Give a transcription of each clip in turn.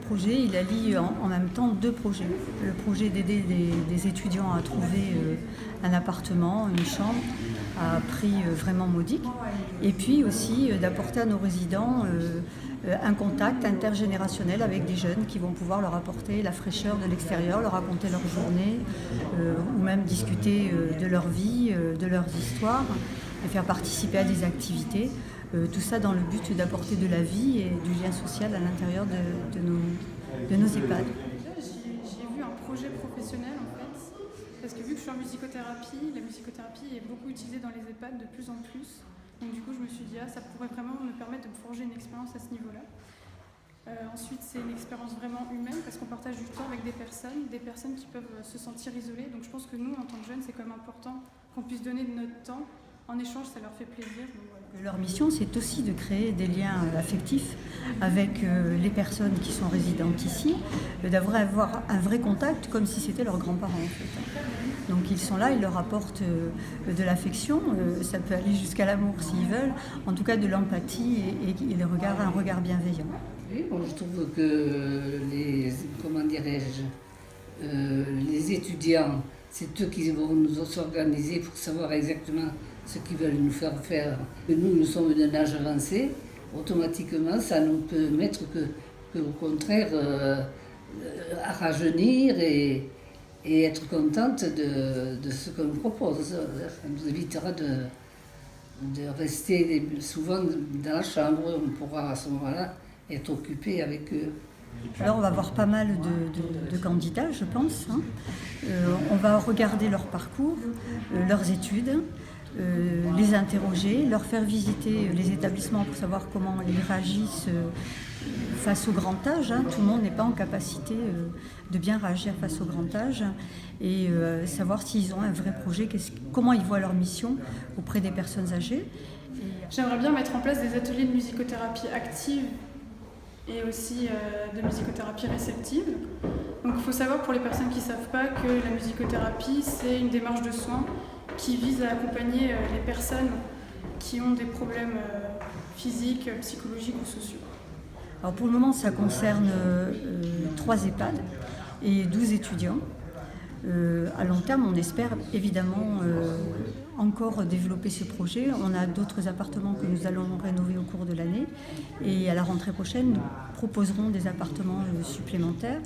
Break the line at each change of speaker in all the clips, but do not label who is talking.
projet, il allie en même temps deux projets. Le projet d'aider des étudiants à trouver un appartement, une chambre à prix vraiment modique, et puis aussi d'apporter à nos résidents un contact intergénérationnel avec des jeunes qui vont pouvoir leur apporter la fraîcheur de l'extérieur, leur raconter leur journée, ou même discuter de leur vie, de leurs histoires, et faire participer à des activités. Tout ça dans le but d'apporter de la vie et du lien social à l'intérieur de nos EHPAD.
J'ai vu un projet professionnel en fait, parce que vu que je suis en musicothérapie, la musicothérapie est beaucoup utilisée dans les EHPAD de plus en plus. Donc du coup je me suis dit ça pourrait vraiment me permettre de me forger une expérience à ce niveau-là. Ensuite c'est une expérience vraiment humaine parce qu'on partage du temps avec des personnes qui peuvent se sentir isolées. Donc je pense que nous en tant que jeunes c'est quand même important qu'on puisse donner de notre temps. En échange, ça leur fait plaisir. Donc voilà.
Leur mission, c'est aussi de créer des liens affectifs avec les personnes qui sont résidentes ici, d'avoir un vrai contact comme si c'était leurs grands-parents en fait. Donc ils sont là, ils leur apportent de l'affection, ça peut aller jusqu'à l'amour s'ils veulent, en tout cas de l'empathie et un regard bienveillant.
Oui, bon, je trouve que les étudiants, c'est eux qui vont nous s'organiser pour savoir exactement ce qu'ils veulent nous faire faire. Nous sommes d'un âge avancé, automatiquement, ça nous peut mettre que au contraire, à rajeunir et être contente de ce qu'on nous propose. Ça nous évitera de rester souvent dans la chambre, on pourra à ce moment-là être occupé avec eux.
Alors on va voir pas mal de candidats, je pense. On va regarder leur parcours, leurs études, les interroger, leur faire visiter les établissements pour savoir comment ils réagissent face au grand âge. Tout le monde n'est pas en capacité de bien réagir face au grand âge et savoir s'ils ont un vrai projet, comment ils voient leur mission auprès des personnes âgées.
J'aimerais bien mettre en place des ateliers de musicothérapie active et aussi de musicothérapie réceptive. Donc il faut savoir pour les personnes qui ne savent pas que la musicothérapie c'est une démarche de soins qui vise à accompagner les personnes qui ont des problèmes physiques, psychologiques ou sociaux.
Alors pour le moment ça concerne 3 EHPAD et 12 étudiants. À long terme, on espère évidemment encore développer ce projet. On a d'autres appartements que nous allons rénover au cours de l'année et à la rentrée prochaine, nous proposerons des appartements supplémentaires.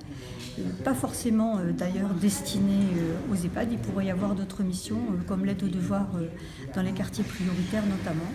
Pas forcément d'ailleurs destinés aux EHPAD, il pourrait y avoir d'autres missions comme l'aide aux devoirs dans les quartiers prioritaires notamment.